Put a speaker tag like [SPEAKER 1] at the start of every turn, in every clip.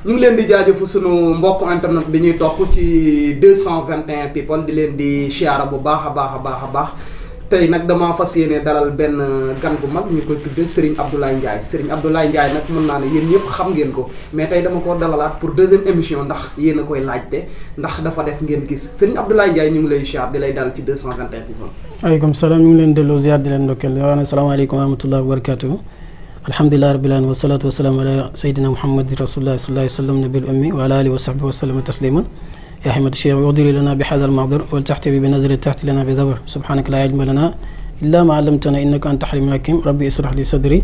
[SPEAKER 1] ñu ngi leen di jaajëfu sunu mbokk internet bi ñuy topp ci 221 people di leen di siyaara bu baax a baax tey nag dama fas yéene dalal benn gan bu mag ñu koy tudde Serigne Abdoulaye Ndiaye Serigne Abdoulaye Ndiaye nag mën naa ne yéen ñëpp xam ngeen ko mais tey dama ko dalalaat pour deuxième émission ndax yéen a koy laajte ndax dafa def ngeen gis Serigne Abdoulaye Ndiaye ñu ngi lay siyaar di lay dalal ci 221 people.
[SPEAKER 2] waaleykum salaam ñu ngi leen delloo ziar di leen ndokkeel di wax ne salaamaaleykum wa rahmatullahi wa barakatuh alhamdulillahi rabbil alamin wasalaatu wasalaamu ala sayyidina muhammadin rasulillah sallallahu alayhi wa sallam nabil ummi wa ala alihi wa sahbihi wa sallama tasliman yaa himmata cheikh udiri lana bi hadha al maqdar wal taxtabi bi nazri taxti lana bi zabar subhanaka la ilma lana illa ma allamtana innaka anta halimul hakim rabbi israh li sadri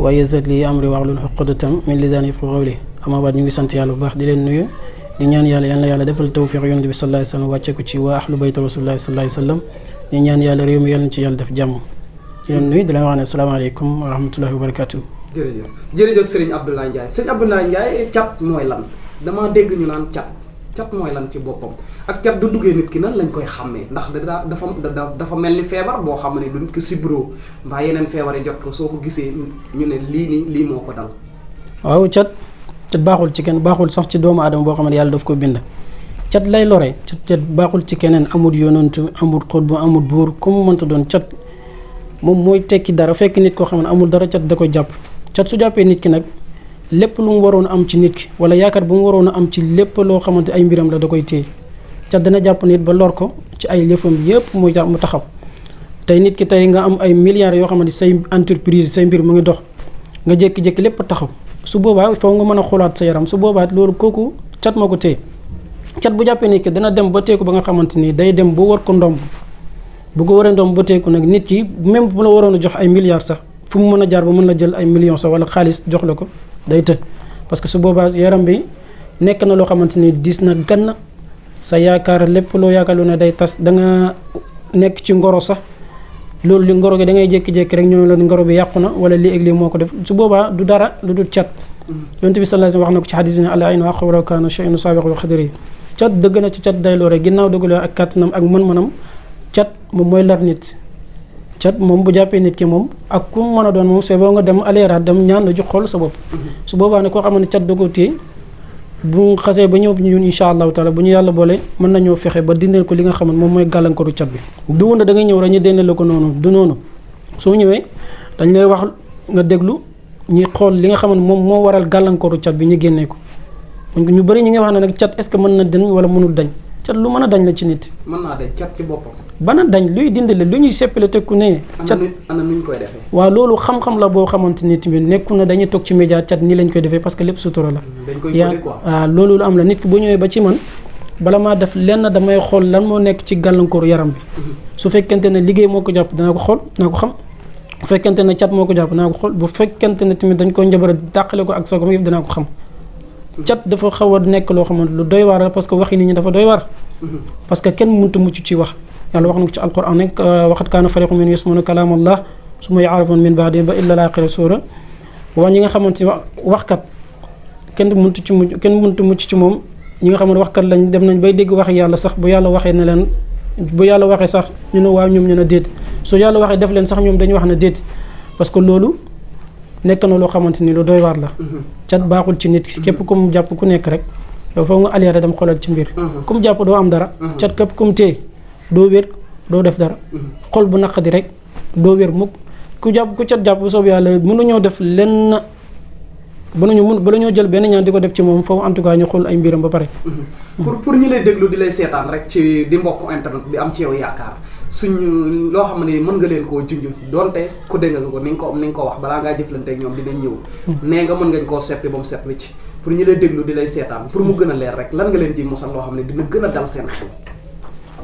[SPEAKER 2] wa yassir li amri wahlul uqdatam min lisani yafqahu qawli amma baad ñu ngi sant yàlla bu baax di leen nuyu di ñaan yàlla defal tawfiq yonent bi sallallahu alayhi wa sallam wàcce ko ci waa ahlu bayt rasulillah sallallahu alayhi wa sallam di ñaan yàlla réew mi yàlla na ci yàlla def jàmm di leen nuyu di leen wax ne asalaamaaleykum wa rahmatullahi wa barakatuh.
[SPEAKER 1] jërëjëf Serigne Abdoulaye Ndiaye Serigne Abdoulaye Ndiaye cat mooy lan damaa dégg ñu naan cat mooy lan ci boppam ak cat du duggee nit ki nan lañ koy xàmmee ndax dafa mel ni feebar boo xam ne du nit ki sibro mbaa yeneen feebar yi jot ko soo ko gisee ñu ne lii moo ko dal.
[SPEAKER 2] waaw cat baaxul ci kenn baaxul sax ci doomu aadama boo xam ne yàlla daf ko bind cat lay lore cat baaxul ci keneen amul yonantu amul xutbu amul buur comme mënta doon cat moom mooy tekki dara fekk nit koo xam ne amul dara cat da koy jàpp cat su jàppee nit ki nag lépp lu mu waroon a am ci nit ki wala yaakaar bu mu waroon a am ci lépp loo xamante ay mbiram la da koy téye cat dana jàpp nit ba lor ko ci ay lëfam yépp mu taxaw tey nit ki tey nga am ay milliards yoo xamante say entreprise say mbir mu ngi dox nga jékki-jékki lépp taxaw su boobaa foo nga mën a xoolaat sa yaram su boobaa loolu kooku cat moo ko téye cat bu jàppee nit ki dana dem ba teeku ba nga xamante ni day dem ba war ko ndomb bu ko waree ndomb ba teeku nag nit ki même bu la waroon a jox ay milliards sax fu mu mën a jaar ba mën la jël ay millions sax wala xaalis jox la ko day të parce que su boobaa yaram bi nekk na loo xamante ni diis na gann sa yaakaar lépp loo yaakaar lu ne day tas da nga nekk ci ngoro sax loolu li ngoro gi da ngay jékki-jékki rek ñoo la ngoro bi yàqu na wala lii ak lii moo ko def su boobaa du dara lu dul cat yonent bi sallallahu alayhi wasallam wax na ko ci xadis bi ne al aynu haqqun walaw kaana shay'un saabiqu bi qadrihi cat dëgg na ci cat day lore ginnaaw dëgg la ak kàttanam ak mën-mënam cat moom mooy lar nit cat moom bu jàppee nit ki moom ak ku mën a doon moom c'est boo nga dem aleeraat dem ñaan la jox xool sa bopp su boobaa ne koo xam ne cat da ko téye bu xasee ba ñëw ñun insha allahu taala bu ñu yàlla boole mën nañoo fexe ba dindeel ko li nga xam ne moom mooy gàllankooru cat bi du wunda da ngay ñëw rek ñu dindeel la ko noonu du noonu soo ñëwee dañ lay wax nga déglu ñi xool li nga xam ne moom moo waral gàllankooru cat bi ñu génnee ko ñu bëri ñi nga wax ne nag cat est-ce que mën na dañ wala mënul dañ cat lu mën a dañ la ci nit.
[SPEAKER 1] mën naa dañ cat ci boppam.
[SPEAKER 2] bana dañ luy dindale lu ñuy seppale tekku ne. cat
[SPEAKER 1] ana nuñ koy defee.
[SPEAKER 2] waaw loolu xam-xam la boo xamante ni tamit nekku na dañuy toog ci média cat nii lañ koy defee parce que lépp sutura la.
[SPEAKER 1] dañ koy codé quoi.
[SPEAKER 2] waaw loolu lu am la nit ki bu ñëwee ba ci man bala maa def lenn damay xool lan moo nekk ci gàllankooru yaram bi. su fekkente ne liggéey moo ko jàpp danaa ko xool naa ko xam. bu fekkente ne cat moo ko jàpp danaa ko xool bu fekkente ne tamit dañ ko njabara dàqale ko ak soogam yëpp danaa ko xam. cat dafa xaw a nekk loo xamante lu doy waar la parce que waxi nit ñi dafa doy waar. parce que kenn mënut a mucc ci wax yàlla wax na ko ci alquran nekk waxat kaana fariqun minhum yasma'una kalaam allah summa ya'rifuuna min ba'dihi ba illa al-aaxira suura waa ñi nga xamante ni waxkat kenn mënut ci mucc kenn mënut a mucc ci moom ñi nga xam ne waxkat lañ dem nañ bay dégg wax yàlla sax bu yàlla waxee ne leen bu yàlla waxee sax ñu ne waaw ñoom ñu ne déet su yàlla waxee def leen sax ñoom dañuy wax ne déet parce que loolu nekk na loo xamante ni lu doy waar la. cat baaxul ci nit ki képp ku mu jàpp ku nekk rek yow foog nga aleera dem xoolal ci mbir. ku mu jàpp doo am dara. cat képp ku mu téye doo wér doo def dara. xol bu naqadi rek doo wér mukk ku cat jàpp bu soob yàlla mënuñoo def lenn bala ñoo jël benn ñaan di ko def ci moom foofu en tout cas ñu xool ay mbiram ba pare.
[SPEAKER 1] pour ñi lay déglu di lay seetaan rek ci di mbokk internet bi am ci yow yaakaar. suñu loo xam ne mën nga leen koo junj donte ku dégg nga ko ni nga ko wax balaa ngaa jëflante ak ñoom dinañ ñëw. nee nga mën ngañ koo seppi ba mu set wicc pour ñi lay déglu di lay seetaan pour mu gën a leer rek lan nga leen ci mosal loo xam ne dina gën a dal seen xel.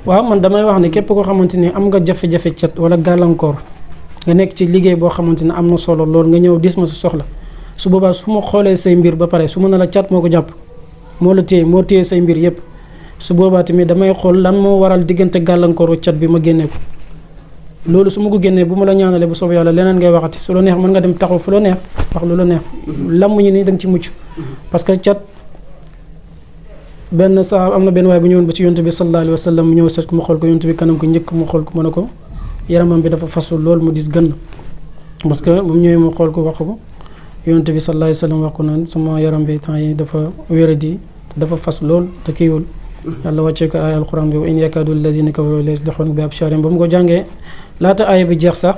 [SPEAKER 2] waaw man damay wax ne képp koo xamante ni am nga jafe-jafe cat wala gàllankoor nga nekk ci liggéey boo xamante ne am na solo lool nga ñëw dis ma sa soxla su boobaa su ma xoolee say mbir ba pare su ma ne la cat moo ko jàpp moo la téye moo téye say mbir yépp su boobaa tamit damay xool lan moo waral diggante gàllankooru cat bi ma génnee ko loolu su ma ko génnee bu ma la ñaanalee bu soobee yàlla leneen ngay waxati su la neex mën nga dem taxaw fu la neex wax lu la neex lam ñu nii da nga ci mucc parce que cat benn saa am na benn waay bu ñëwoon ba ci yonent bi sallallahu alayhi wa sallam mu ñëw seet ko mu xool ko yonent bi kanam ko njëkk mu xool ko mën a ko yaramam bi dafa fasul loolu mu dis gën parce que bu mu ñëwee mu xool ko wax ko yonent bi sallallahu alayhi wa sallam wax ko naan sama yaram bi temps yi dafa wéradi dafa fas lool te kiiwul yàlla wàccee ko ay alquran bi wa in yakadu allazina kafaru la yaslihuuna bi absarihim ba mu ko jàngee laata aaya bi jeex sax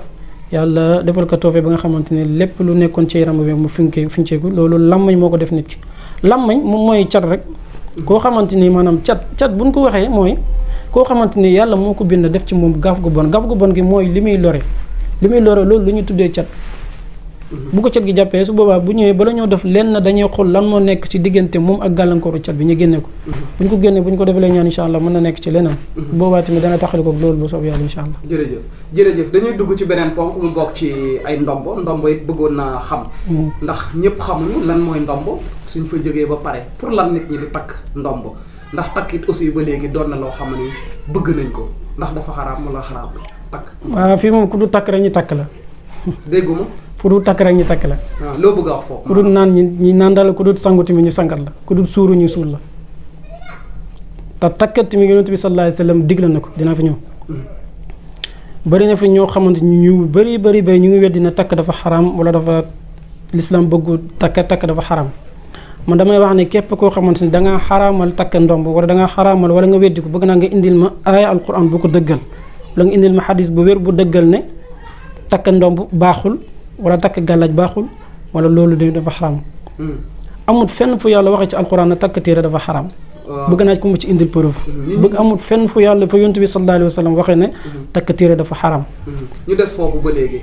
[SPEAKER 2] yàlla defal ko toofee ba nga xamante ne lépp lu nekkoon ci yaram bi mu finceeku loolu lammañ moo ko def nit ki lammañ moom mooy cat rek koo xamante ni maanaam cat buñ ko waxee mooy koo xamante ni yàlla moo ko bind def ci moom gaaf gu bon gi mooy li muy lore loolu lu ñu tuddee cat bu ko cat gi jàppee su boobaa bu ñëwee bala ñoo def lenn dañuy xool lan moo nekk ci diggante moom ak gàllankooru cat bi ñu génne ko bu ñu ko génnee bu ñu ko defalee ñaan incha allah mën na nekk ci leneen boobaa tamit dana taxali ko loolu bu soob yàlla incha allah
[SPEAKER 1] jërëjëf dañuy dugg ci beneen ponk mu bokk ci ay ndombo it bëggoon naa xam ndax ñëpp xamuñu lan mooy ndombo suñ fa jógee ba pare pour lan nit ñi di takk ndombo ndax takk it aussi ba léegi doon na loo xam ne bëgg nañ ko ndax dafa xaraam wala xaraam takk
[SPEAKER 2] waaw fii moom ku du takk rek ñu takk la
[SPEAKER 1] dégguma
[SPEAKER 2] ku dul takk rek ñu takk la.
[SPEAKER 1] waaw loo bëgg a wax foofu.
[SPEAKER 2] ku dul naan ñi naan daal ku dul sangu tamit ñu sangat la ku dul suuru ñu suul la te takkat tamit yonent bi sallallahu alayhi wa sallam digle na ko dinaa fi ñëw. bëri na fi ñoo xamante ñu bëri ñu ngi weddi na takk dafa xaram wala dafa l'islam bëggu takk dafa xaram man damay wax ne képp koo xamante ni da ngaa xaraamal takk ndomb wala da ngaa xaraamal wala nga weddi ko bëgg naa nga indil ma aaya alquran bu ko dëggal wala nga indil ma xadis bu wér bu dëggal ne takk ndomb baaxul. wala takk gàllaaj baaxul wala loolu dafa xaram amul fenn fu yàlla waxee ci alxuraan na takk téere dafa xaram bëgg naa ko mu ci indil preuve amul fenn fu yàlla fa yonent bi sallallahu alayhi wa sallam waxee ne takk téere dafa xaram
[SPEAKER 1] ñu des foofu ba léegi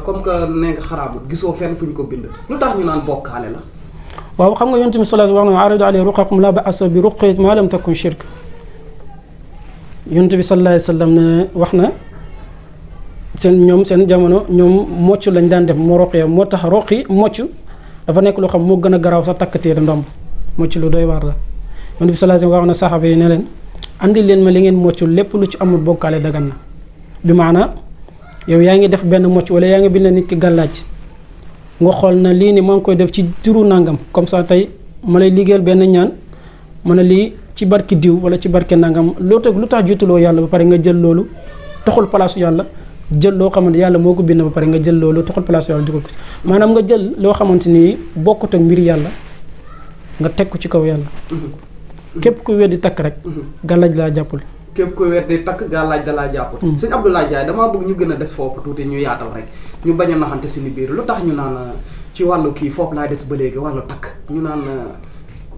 [SPEAKER 1] comme que nee nga xaraamul gisoo fenn fu ñu ko bind lu tax ñu naan bokkaale la
[SPEAKER 2] waaw xam nga yonent bi sallallahu alayhi wa sallam wax na aridu alayhi ruqakum la ba'sa bi ruqyat ma lam takun shirk yonent bi sallallahu alayhi wa sallam ne wax na seen jamono ñoom mocc lañ daan def moo roqee moo tax roqi mocc dafa nekk loo xam moo gën a garaaw sa takk téere ndomb mocc lu doy waar la yonent bi sallallahu alayhi wa sallam wax na saxaaba yi ne leen andi leen ma li ngeen mocc lépp lu ci amul bokkaale dagan na bi maana yow yaa ngi def benn mocc wala yaa ngi bind nit ki gàllaaj nga xool na lii ni maa ngi koy def ci turu nangam comme ça tey ma lay liggéeyal benn ñaan ma ne lii ci barki diw wala ci barke nangam loo teg lu tax jutuloo yàlla ba pare nga jël loolu toxul palaasu yàlla jël loo xamante yàlla moo ko bind ba pare nga jël loolu toxal place yàlla dugal ko maanaam nga jël loo xamante ni bokkut ak mbir yàlla nga teg ko ci kaw yàlla képp ku weddi takk rek gàllaaj laa jàppul
[SPEAKER 1] képp ku weddi takk gàllaaj da laa jàppul sëñ Abdoulaye Ndiaye damaa bëgg ñu gën a des foofu tuuti ñu yaatal rek ñu bañ a naxante suñu biir lu tax ñu naan ci wàllu kii foofu laay des ba léegi wàllu takk ñu naan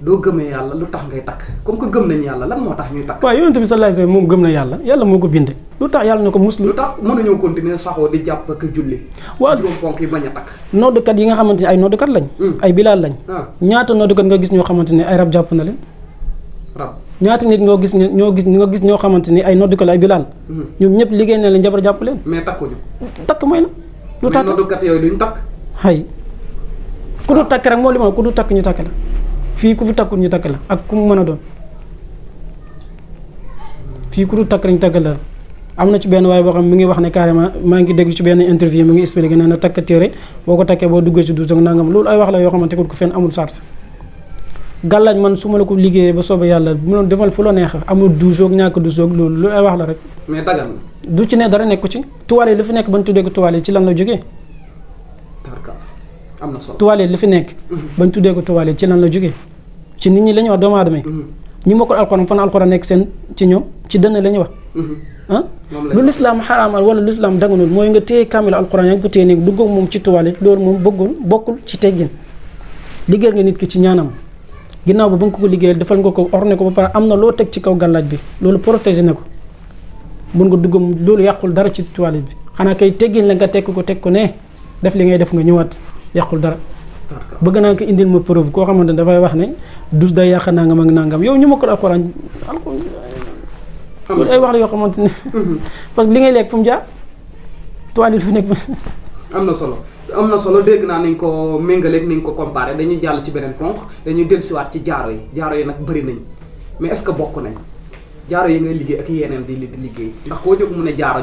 [SPEAKER 1] doo gëmee yàlla lu tax ngay takk comme que gëm nañ yàlla lan moo tax ñuy takk waaw
[SPEAKER 2] yonent bi sallallahu alayhi wasallam moom gëm na yàlla moo ko binde lu tax yàlla na ko muslu
[SPEAKER 1] lu tax mënuñoo continuer saxoo di jàpp ak julli
[SPEAKER 2] waaw
[SPEAKER 1] juróom ponk yi bañ a takk
[SPEAKER 2] noddukat yi nga xamante ne ay noddukat lañ ay bilaal lañ ñaata noddukat nga gis ñoo xamante ne ay rab jàpp na leen
[SPEAKER 1] rab
[SPEAKER 2] ñaata nit nga gis ñoo xamante ni ay noddukat ay bilaal ñoom ñëpp liggéey na leen jabar jàpp leen
[SPEAKER 1] mais takkuñu
[SPEAKER 2] takk mooy la lu tax
[SPEAKER 1] noddukat yooyu duñ takk
[SPEAKER 2] hay ku du takk rek moo li ma ku du takk ñu takk la fii ku fi takkul ñu takk la ak ku mu mën a doon fii ku du takk rek ñu takk la am na ci benn waaye boo xam mi ngi wax ne carrément maa ngi déglu ci benn interview mi ngi expliqué nee na takk téere boo ko takkee boo duggee ci duus ak nangam loolu ay wax la yoo xamante ko fenn amul sart gàllaaj man su ma la ko liggéeyee ba soobee yàlla mu doon defal fu la neex amul duusoog ñàkk duusoog loolu ay wax la rek
[SPEAKER 1] mais dagan na
[SPEAKER 2] du ci ne dara nekku ci tuwaale li fi nekk bañ tuddee ko tuwaale ci lan la jógee
[SPEAKER 1] am na solo
[SPEAKER 2] tuwaale li fi nekk bañ tuddee ko tuwaale ci lan la jógee ci nit ñi la ñuy wax doomu aadama yi ñi mokkul alxuraan fan alxuraan nekk seen ci ñoom ci dënn la ñuy wax lu lislaam xaraamal wala lu lislaam daganul mooy nga téye kaamil alxuraan yaa ngi ko téye nii dugg moom ci tuwaale loolu moom bokkul ci teggin liggéeyal nga nit ki ci ñaanam ginnaaw ba nga ko liggéeyal defal nga ko orné ko ba pare am na loo teg ci kaw gàllaaj bi loolu protégé na ko mun nga dugg loolu yàqul dara ci tuwaale bi xanaa kay teggin la nga teg ko ne def li ngay def nga ñëwaat yàqul dara bëgg naa ko indil ma preuve koo xamante ne dafay wax ne dus day yàq nangam ak nangam yow ñu ma ko alxuraan loolu ay wax la yoo xamante ne parce que li ngay lekk fu mu jaar toile fi nekk
[SPEAKER 1] am na solo dégg naa nañ ko méngaleeg nañ ko comparé dañuy jàll ci beneen ponk dañuy dellusiwaat ci jaaro yi nag bëri nañ mais est-ce que bokk nañ jaaro yi ngay liggéey ak yeneen di liggéey ndax koo jóg mu ne jaaro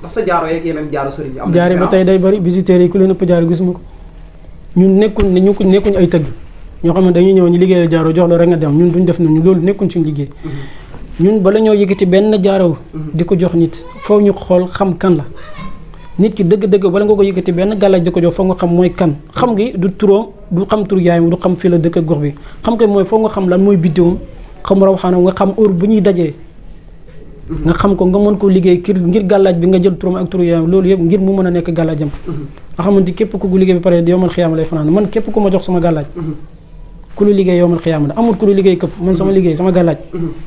[SPEAKER 1] ndax sa jaaro yeeg yeneen jaaro sëriñ yi am na
[SPEAKER 2] jaaro ba tey day bëri visiteurs yi ku leen ëpp jaaro gisuma ko ñun nekkuñ ay tëgg ñoo xam ne dañuy ñëw ñu liggéeyal jaaro jox la rek nga dem ñun duñ def nañu loolu nekkuñ suñu liggéey ñun bala ñoo yëkkati benn jaaro di ko jox nit foofu ñu xool xam kan la nit ki dëgg-dëgg wala nga ko yëkkati benn gàllaaj di ko jox foog nga xam mooy kan xam ngi du turam du xam tur yaayam du xam fii la dëkk ak gox bi xam nga mooy foog nga xam lan mooy biddiwam xam rawxaanam nga xam heure bu ñuy dajee nga xam ko nga mën koo liggéey ngir gàllaaj bi nga jël turam ak turu yaayam loolu yëpp ngir mu mën a nekk gàllaajam nga xamante képp ku liggéey bi pare yowmal xiyaama lay fanaan man képp ku ma jox sama gàllaaj ku lu liggéey yowmal xiyaama la amul ku lu liggéey këpp man sama liggéey sama gàllaaj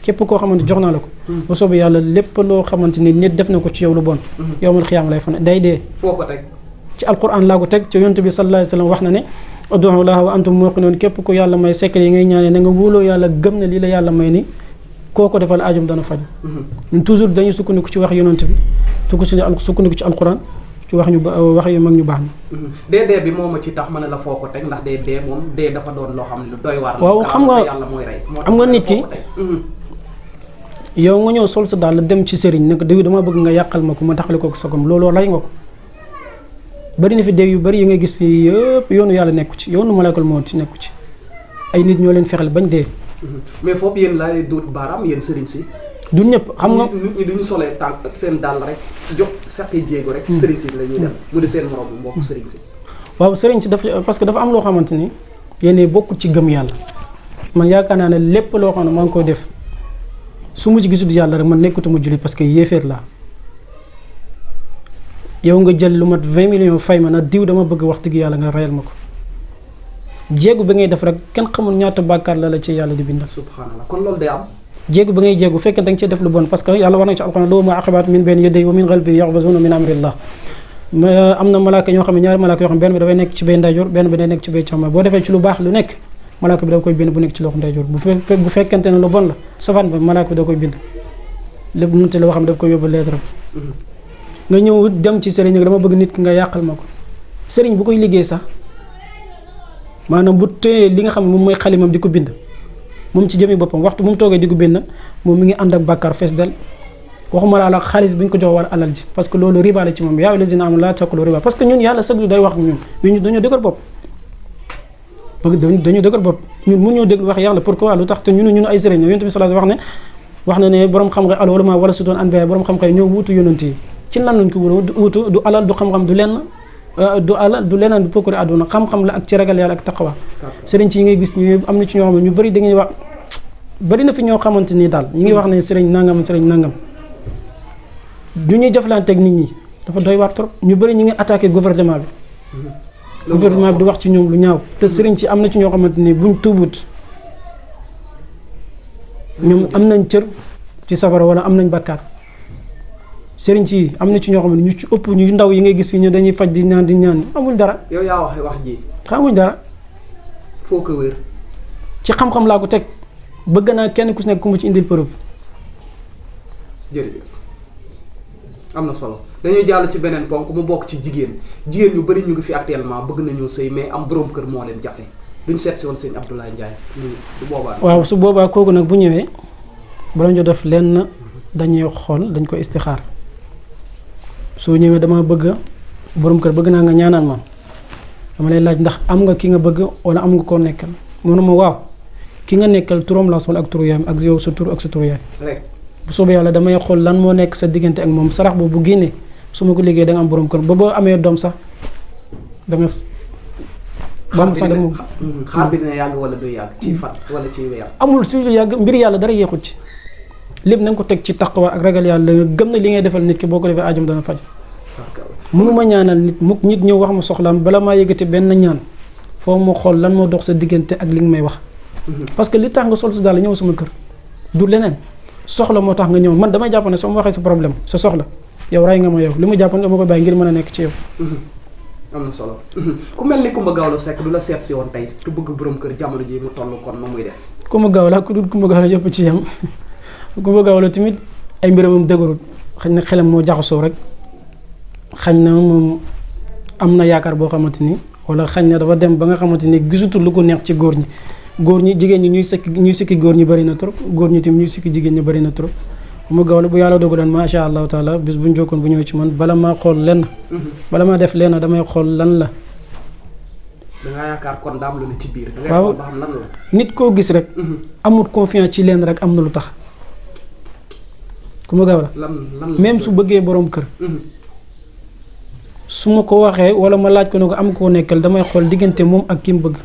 [SPEAKER 2] képp koo xamante jox naa la ko ba soobee yàlla lépp loo xamante ni nit def na ko ci yow lu bon yowmal xiyaama lay fanaan day dee
[SPEAKER 1] foo ko teg
[SPEAKER 2] ci alquran laa ko teg ci yonent bi sallallahu alayhi wa sallam wax na ne ud'u llaaha wa antum muuqinuun képp ku yàlla may secret yi ngay ñaanee na nga wóoloo yàlla gëm ne lii la yàlla may ni koo ko defal aajum dana faj ñun toujours dañuy sukkandiku ci wax yonent bi sukkandiku ci alquran ci wax yu mag ñu baax ñi
[SPEAKER 1] dee bi moom ma ci tax ma ne la foo ko teg ndax dee moom dee dafa doon loo xam ne lu doy waar
[SPEAKER 2] waaw xam nga
[SPEAKER 1] yàlla mooy rey
[SPEAKER 2] xam nga nit ki yow nga ñëw sol sa daal dem ci sëriñ nag diw dama bëgg nga yàqal ma ko ma taxale ko sagom looloo lay nga ko bari na fi dee yu bari yi ngay gis fii yëpp yoonu yàlla nekku ci yoonu malaakal mawti nekku ci ay nit ñoo leen fexel bañ dee
[SPEAKER 1] mais foofu yéen laa lay dóot baaraam yéen sëriñ si
[SPEAKER 2] du ñëpp xam nga
[SPEAKER 1] nit ñi duñu solee tànk seen dàll rek jox saqi jéego rek sëriñ si la ñuy dem mu di seen morom mbokk sëriñ si
[SPEAKER 2] waaw sëriñ si dafa parce que dafa am loo xamante ni yéen bokkul ci gëm yàlla man yaakaar naa ne lépp loo xam ne maa ngi koy def su ma ci gisul yàlla rek man nekkatuma julli parce que yéeféer laa yow nga jël lu mat 20 millions fay ma na diw dama bëgg wax dëgg yàlla nga rayal ma ko jéegu bi ngay def rek kenn xamul ñaata bàkkaar la ci yàlla di bindal
[SPEAKER 1] subhanallah kon loolu day am
[SPEAKER 2] jéegu bi ngay jéegu fekkee da nga cee def lu bon parce que yàlla war na ci alxuraan loo ma aqibaat min bayni yadayhi wa min xalfihi yaxbazuuna min amrillah am na malaaka ñoo xam ne ñaari malaaka yoo xam ne benn bi dafay nekk ci bay ndeyjoor benn bi day nekk ci bay càmmoñ boo defee ci lu baax lu nekk malaaka bi da koy bind bu nekk ci loxo ndeyjoor bu fekkente ne lu bon la safaan ba malaaka bi da koy bind lépp nante la xam ne daf koy yóbbu lettre nga ñëw dem ci sëriñ dama bëgg nit ki nga yàqal ma ko sëriñ bu koy liggéey sax maanaam bu téye li nga xam ne moom mooy xalimam di ko bind moom ci jëmi boppam waxtu bu mu toogee di ko bind moom mi ngi ànd ak bàkkaar fees del waxuma la xaalis bi ñu ko jox war alal ji parce que loolu riba la ci moom yaa ayyuhal lazina aamanu laa ta'kulu riba parce que ñun yàlla sëg day wax ñun mais ñun dañoo dëgër bopp dañoo dëgër bopp ñun mun ñoo déglu wax yàlla pourquoi lu tax te ñun ay sëriñ yonent bi sallallahu alayhi wasallam wax na ne borom xam-xam al ulama wala su doon anbiya borom xam-xam ñoo wuutu yonent yi ci lan lañ ko wuutu du alal du xam-xam du lenn du alal du leneen du pokkuri àdduna xam-xam la ak ci ragal yàlla ak taqwa sëriñ ci yi ngay gis ñu am na ci ñoo xam ne ñu bëri da ngay wax bëri na fi ñoo xamante ni daal ñu ngi wax ne sëriñ nangam du ñuy jëflanteeg nit ñi dafa doy waar trop ñu bëri ñu ngi attaqué gouvernement bi gouvernement bi di wax ci ñoom lu ñaaw te sëriñ ci am na ci ñoo xamante ni buñ tuubut ñoom am nañ cër ci safara wala am nañ bakkaar sëriñ ci am na ci ñoo xam ne ñu ci ëpp ñu ndaw yi ngay gis fii ñu dañuy faj di ñaan amul dara.
[SPEAKER 1] yow yaa wax ji.
[SPEAKER 2] xamuñ dara.
[SPEAKER 1] foo ko wér.
[SPEAKER 2] ci xam-xam laa ko teg bëgg naa kenn ku si nekk ku mu ci indil preuve.
[SPEAKER 1] jërëjëf am na solo dañuy jàll ci beneen ponk mu bokk ci jigéen ñu bëri ñu ngi fi actuellement bëgg nañoo sëy mais am borom kër moo leen jafe duñ seet si woon sëñ Abdoulaye Ndiaye du boobaa.
[SPEAKER 2] waaw su boobaa kooku nag bu ñëwee bala ñu def lenn dañuy xool dañ ko istixaar. soo ñëwee dama bëgg borom kër bëgg naa nga ñaanal ma dama lay laaj ndax am nga ki nga bëgg wala am nga koo nekkal mënuma waaw ki nga nekkal turam laa soxla ak turu yaayam ak yow sa tur ak sa turu yaay bu soobee yàlla damay xool lan moo nekk sa diggante ak moom sarax boobu bu génnee su ma ko liggéey da nga am borom kër ba boo amee doom sax da nga bam sax moom
[SPEAKER 1] xaar bi dina yàgg wala du yàgg ci fan wala ci weer
[SPEAKER 2] amul su yàgg mbir yàlla dara yéexut ci lépp na nga ko teg ci taqwa ak ragal yàlla nga gëm na li ngay defal nit ki boo ko defee aajam dana faj mënuma ñaanal nit mukk nit ñëw wax ma soxlaam bala maa yëgati benn ñaan foo ma xool lan moo dox sa diggante ak li nga may wax parce que li tax nga sol si daal ñëw sama kër du leneen soxla moo tax nga ñëw man damay jàpp ne soo ma waxee sa problème sa soxla yow ray nga ma yow li ma jàpp ne dama koy bàyyi ngir mën a nekk ci yow
[SPEAKER 1] am na solo ku mel ni Coumba Gawlo Seck du la seet si woon tey tu bëgg borom kër jamono ji mu toll kon nu muy def
[SPEAKER 2] Coumba Gawlo ku dul Coumba Gawlo yëpp ci yam Coumba Gawlo tamit ay mbiramam dëgërul xañ na xelam moo jaxasoo rek xañ na moom am na yaakaar boo xamante ni wala xañ na dafa dem ba nga xamante ni gisutul lu ko neex ci góor ñi jigéen ñi ñuy sikki góor ñi bëri na trop góor ñi tamit ñuy sikki jigéen ñi bëri na trop Coumba Gawlo bu yàlla dogalan macha allahu taala bis bu ñu jokkoon bu ñëwee ci man bala maa xool lenn bala maa def lenn damay xool lan la
[SPEAKER 1] dangaa yaakaar kon daam lu ne ci biir dangay
[SPEAKER 2] waaw
[SPEAKER 1] xool ba xam lan la
[SPEAKER 2] nit koo gis rek amul confiance ci lenn rek am na lu tax Coumba Gawlo
[SPEAKER 1] lan
[SPEAKER 2] même su bëggee borom kër su ma ko waxee wala ma laaj ko ne ko am koo nekkal damay xool diggante moom ak ki mu bëgg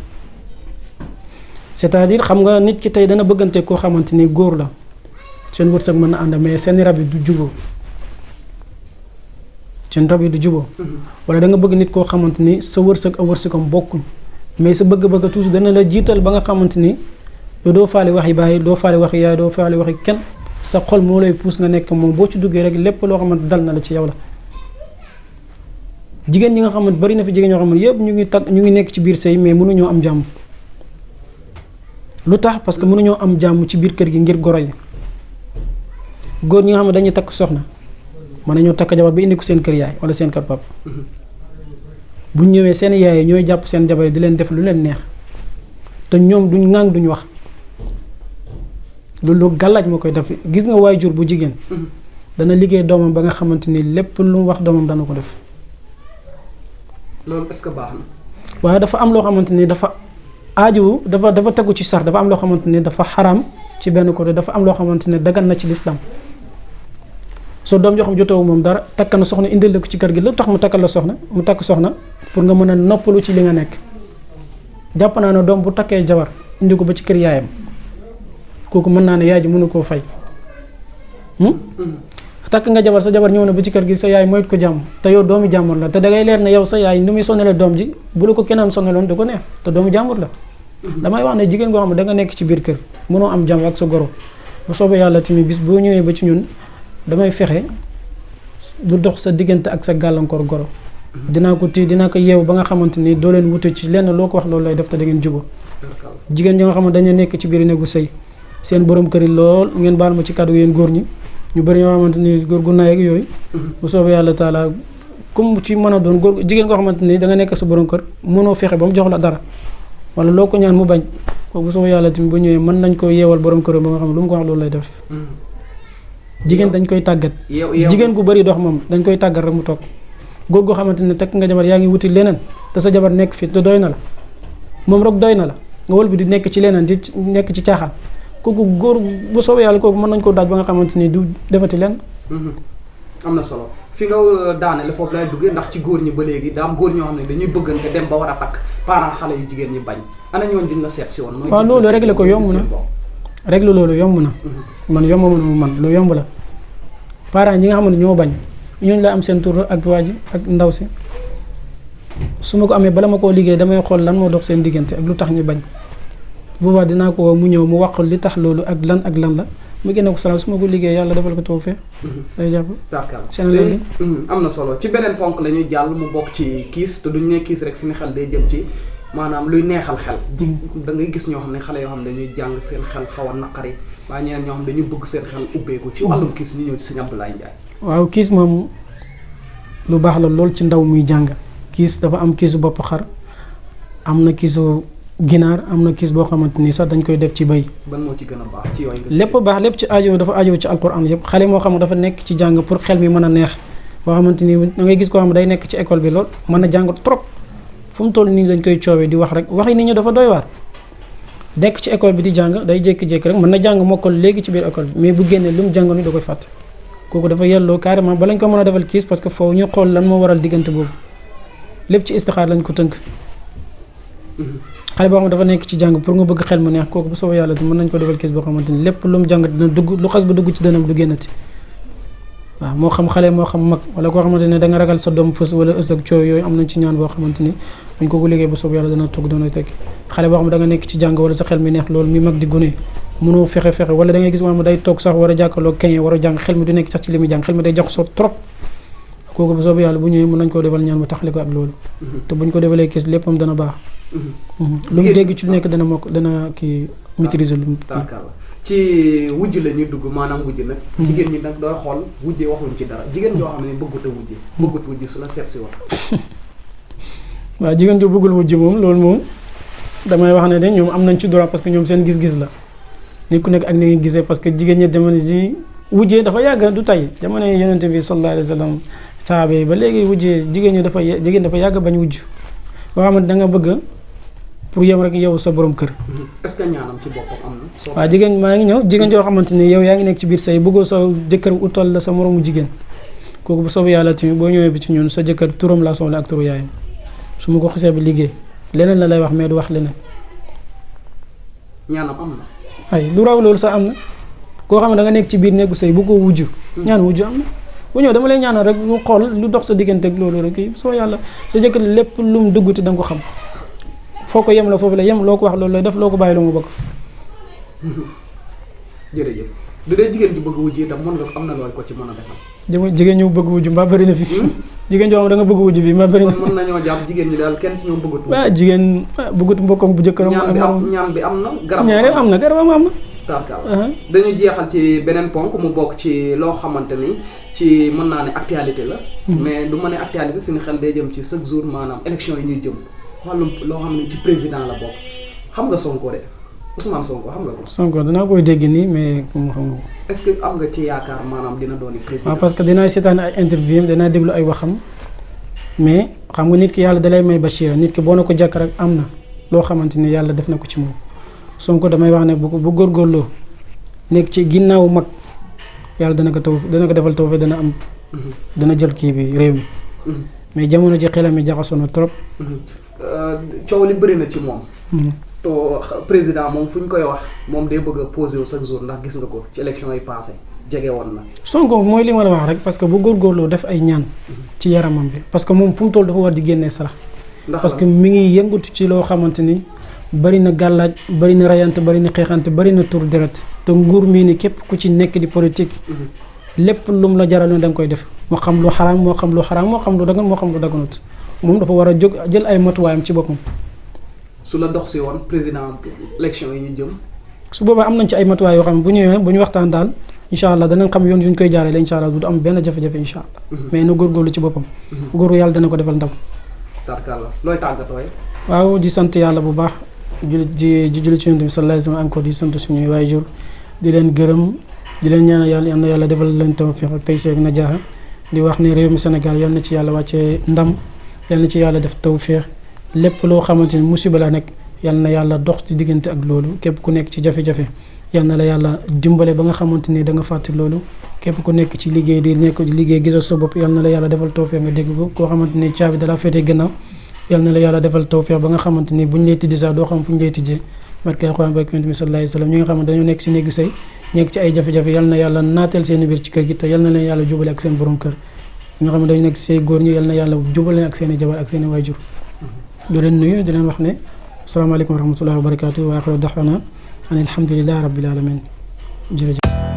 [SPEAKER 2] c'est-à-dire xam nga nit ki tey dana bëggante koo xamante ni góor la seen wërsëg mën na ànd mais seen rab yi du juboo seen rab yi du juboo wala da nga bëgg nit koo xamante ni sa wërsëg ak wërsëgam bokkuñ mais sa bëgg-bëgg toujours dana la jiital ba nga xamante ni yow doo faale waxi baay doo faale waxi yaay doo faale waxi kenn sa xol moo lay puus nga nekk moom boo ci duggee rek lépp loo xamante dal na la ci yow la jigéen ñi nga xamante bari na fi jigéen ñoo xamante yëpp ñu ngi nekk ci biir sëy mais mënuñoo am jàmm lu tax parce que mënuñoo am jàmm ci biir kër gi ngir goro yi góor ñi nga xam ne dañuy takk soxna mën nañoo takk jabar ba indi ko seen kër yaay wala seen kër papa bu ñu ñëwee seen yaay ñooy jàpp seen jabar yi di leen def lu leen neex te ñoom duñ ŋàng duñ wax loolu gàllaaj moo koy def gis nga waajur bu jigéen dana liggéey doomam ba nga xamante ni lépp lu mu wax doomam dana ko def.
[SPEAKER 1] loolu est-ce que baax na.
[SPEAKER 2] waaye dafa am loo xamante ni dafa aaju dafa tegu ci sar dafa am loo xamante ni dafa xaraam ci benn côté dafa am loo xamante ne dagan na ci lislaam soo doom joo xam jotewu moom dara takk na soxna indil la ko ci kër gi lu tax mu takkal la soxna mu takk soxna pour nga mën a noppalu ci li nga nekk jàpp naa ne doom bu takkee jabar indi ko ba ci kër yaayam kooku mën naa ne yaay ji mënu koo fay takk nga jabar sa jabar ñëw na ba ci kër gi sa yaay moytu ko jàmm te yow doomi jàmbur la te dangay leer ne yow sa yaay ni muy sonale doom ji bu la ko keneen sonaloon du ko neex te doomi jàmbur la damay wax ne jigéen goo xam ne da nga nekk ci biir kër mënoo am jàmm ak sa goro bu soobee yàlla tamit bis boo ñëwee ba ci ñun damay fexe du dox sa diggante ak sa gàllankoor goro dinaa ko yeewu ba nga xamante ni doo leen wute ci lenn loo ko wax loolu lay def te da ngeen jubóo jigéen ñi nga xam ne dañu nekk ci biir néegu sëy seen borom kër yi lool ngeen baal ma ci kàddu yéen góor ñi ñu bëri ñoo xamante ni góor gu naay ak yooyu bu soobee yàlla taala comme ci mën a doon góor jigéen koo xamante ni da nga nekk sa borom kër mënoo fexe ba mu jox la dara wala loo ko ñaan mu bañ kooku bu soobee yàlla tamit bu ñëwee mën nañ ko yeewal borom kër ba nga xam ne lu mu ko wax loolu lay def jigéen dañ koy tàggat jigéen gu bëri dox moom dañ koy tàggat rek mu toog góor goo xamante ne tekk nga jabar yaa ngi wuti leneen te sa jabar nekk fi te doy na la moom rek doy na la nga wël bi di nekk ci leneen di nekk ci caaxaan kooku góor bu soobee yàlla kooku mën nañ koo daaj ba nga xamante ni du defati leen
[SPEAKER 1] am na solo fi nga daane la foofu lay duggee ndax ci góor ñi ba léegi daa am góor ñoo xam ne dañuy bëggante dem ba war a takk parents xale yu jigéen ñi bañ ana ñoon diñ la seet si woon
[SPEAKER 2] waaw loolu régler ko yomb na régler loolu yomb na man lu yomb la parents ñi nga xam ne ñoo bañ ñooñu la am seen tur ak waa ji ak ndaw si su ma ko amee bala ma koo liggéey damay xool lan moo dox seen diggante ak lu tax ñu bañ boobaa dinaa ko mu ñëw mu wax li tax loolu ak lan la mu génne ko salaam su ma ko liggéey yàlla defal ko tawfeex day jàpp
[SPEAKER 1] léegi am na solo ci beneen ponk la ñuy jàll mu bokk ci kiis te duñ ne kiis rek suñu xel day jëm ci maanaam luy neexal xel da ngay gis ñoo xam ne xale yoo xam ne dañuy jàng seen xel xaw a naqari waaye ñeneen ñoo xam ne dañuy bëgg seen xel ubbeeku ci wàllum kiis ñu ñëw ci Sëñ Abdoulaye Ndiaye
[SPEAKER 2] waaw kiis moom lu baax la lool ci ndaw muy jàng kiis dafa am kiisu bopp xar am na kiisu ginaar am na kiis boo xamante ni sax dañ koy def ci béy.
[SPEAKER 1] ban moo ci gën a baax ci yooyu nga
[SPEAKER 2] lépp baax lépp ci aajo dafa aajo ci alquran yëpp xale moo xam ne dafa nekk ci jàng pour xel mi mën a neex boo xamante ni da ngay gis koo xam ne day nekk ci école bi lool mën a jàng trop fu mu toll nii dañ koy coowee di wax rek waxi nit ñi dafa doy waar nekk ci école bi di jàng day jékki-jékki rek mën na jàng mokkal léegi ci biir école bi mais bu génnee lu mu jàngoon ni da koy fàtte kooku dafa yelloo carrément ba lañ ko mën a defal kiis parce que foofu ñu xool lan moo waral diggante boobu lépp ci istixaar lañ ko tënk xale boo xam ne dafa nekk ci jàng pour nga bëgg xel mu neex kooku bu soobee yàlla mën nañ ko defal kiis boo xamante ni lépp lu mu jàng dina dugg lu xas ba dugg ci dënam du génnati waaw moo xam xale moo xam mag wala koo xamante ne da nga ragal sa doom fës wala ës ak coow yooyu am nañ ci ñaan boo xamante ni buñ ko liggéey bu soobee yàlla dana togg dana tekki xale boo xam ne da nga nekk ci jàng wala sa xel mi neex loolu mi mag di gune mënoo fexe wala da ngay gis moom day toog sax war a jàkkaloo keñe war a jàng xel mi du nekk sax ci li muy jàng xel mi day jaxasoo trop kooku bu soobee yàlla bu ñëwee mën nañ koo defal ñaan mu taxali ko ak loolu te buñ ko defalee kiis léppam dana baax lu mu dégg ci lu nekk dana mokk dana kii maîtriser lu mu
[SPEAKER 1] ci wujj la ñuy dugg maanaam wujj nag jigéen ñi nag dooy xool wujjee waxuñ ci dara jigéen joo xam ne bëggut a wujje bëggut wujj su la seet si wax
[SPEAKER 2] waaw jigéen joo bëggul wujj moom loolu moom damay wax ne de ñoom am nañ ci droit parce que ñoom seen gis-gis la nit ku nekk ak ni nga gisee parce que jigéen ñi jamono ji wujjee dafa yàgg du tey jamono yi yonent bi sallallahu alayhi wa sallam sahaaba yi ba léegi wujjee jigéen dafa yàgg bañ wujj boo xam ne da nga bëgg pour yow rek yow sa borom kër.
[SPEAKER 1] est-ce que ñaanam ci boppam am na.
[SPEAKER 2] waaw jigéen maa ngi ñëw jigéen joo xamante ni yow yaa ngi nekk ci biir say bëggoo sa jëkkër utal la sa moromu jigéen kooku bu soobee yàlla tamit boo ñëwee bi ci ñun sa jëkkër turam laa soxla ak turu yaayam su ma ko xasee bi liggéey leneen la lay wax mais du wax leneen.
[SPEAKER 1] ñaanam am na.
[SPEAKER 2] ay lu raw loolu sax am na koo xam ne da nga nekk ci biir néegu sëy bu ko wujju ñaan wujju am na bu ñëw dama lay ñaanal rek lu xool lu dox sa diggante ak loolu rek kii soo yàlla sa jëkkër lépp lu mu dugg te da nga ko xam foo ko yem la foofu la yem loo ko wax loolu lay def loo ko bàyyi lu mu bëgg.
[SPEAKER 1] jërëjëf du dee jigéen ji bëgg wujj itam mën nga am na loolu ko ci mën a defal.
[SPEAKER 2] jigéen ñu bëgg wujju mbaa bëri na fi. jigéen joo xam da nga bëgg wujju bi mbaa bëri na fi.
[SPEAKER 1] mën nañoo jàpp jigéen ñi daal kenn ci ñoom bëggatu.
[SPEAKER 2] waaw jigéen bëggatu mbokkam bu jëkkëram.
[SPEAKER 1] ñaan bi am na. garab
[SPEAKER 2] am na garabam am na.
[SPEAKER 1] tarkaal dañuy jeexal ci beneen ponk mu bokk ci loo xamante ni ci mën naa ne actualité la. mais du ma ne actualité suñu xel day jëm ci chaque jour maanaam élection yi ñuy jëm wàllum loo xam ne ci président la bokk xam nga Sonko de Ousmane Sonko xam nga ko. Sonko
[SPEAKER 2] danaa koy dégg nii mais xam nga.
[SPEAKER 1] est-ce que am nga ci yaakaar maanaam dina doon président.
[SPEAKER 2] waaw parce que dinaa seetaan ay interview dinaa déglu ay waxam mais xam nga nit ki yàlla dalay may bachira nit ki boo na ko jàkk rek am na loo xamante ni yàlla def na ko ci moom. Sonko damay wax ne bu góorgóorloo nekk ci ginnaaw mag yàlla dana ko defal taw dana am dana jël kii bi réew mi mais jamono ji xelam mi jaxasoo na trop.
[SPEAKER 1] coow li bëri na ci moom. to président moom fu ñu koy wax moom day bëgg a posé wu chaque jour ndax gis nga ko ci élection yi passé jege woon na.
[SPEAKER 2] Sonko mooy li ma la wax rek parce que bu góorgóorloo def ay ñaan ci yaramam bi parce que moom fu mu toll dafa war di génnee sarax. parce que mi ngi yëngatu ci loo xamante ni. bari na gàllaaj bari na rayante bari na xeexante bari na tur deret te nguur mii ni képp ku ci nekk di politique lépp lum la jaraloon da nga koy def moo xam lu xaraam moo xam lu dagan moo xam lu daganut moom dafa war a jóg jël ay matuwaayam ci boppam.
[SPEAKER 1] su la dox si woon président élection yi ñu jëm.
[SPEAKER 2] su boobaa am nañ ci ay matuwaay yoo xam ne bu ñëwee bu ñu waxtaan daal incha allah danañ xam yoon yu ñu koy jaaree incha allah du am benn jafe-jafe incha allah. mais na góorgóorlu ci boppam. góoru yàlla dana ko defal ndam.
[SPEAKER 1] tarkalla looy tàggatoo.
[SPEAKER 2] waaw di sant yàlla bu baax. jullit ci Yonent bi sallallahu alayhi wa sallam encore di sant suñuy waajur di leen gërëm di leen ñaanal yàlla yal na yàlla defal leen tawfiq ak tayseer ak najaaha di wax ne réew mi Sénégal yal na ci yàlla wàccee ndam yal na ci yàlla def tawfiq lépp loo xamante ni musiba la nekk yal na yàlla dox ci diggante ak loolu képp ku nekk ci jafe-jafe yal na la yàlla dimbale ba nga xamante ni da nga fàtte loolu képp ku nekk ci liggéey di nekk ci liggéey gisal sa bopp yal na la yàlla defal tawfiq nga dégg ko koo xamante ni caabi dala féetee gannaaw yal na la yàlla defal tawfiq ba nga xamante ni buñ lay tijji sax doo xam fu ñu lay tijjee barke Alxuraan barke Yonent bi sallallahu alayhi wa sallam ñi nga xam ne dañoo nekk ci néegu sëy nekk ci ay jafe-jafe yal na yàlla naateel seen biir ci kër gi te yal na leen yàlla jubale ak seen borom kër ñi nga xam ne dañu nekk ci say góor ñi yal na yàlla jubale ak seen i jabar ak seen i waajur di leen nuyu di leen wax ne asalaamaaleykum wa rahmatullahi wa barakatuh wa axiru daxwana an alhamdulillahi rabbil alamin jërëjëf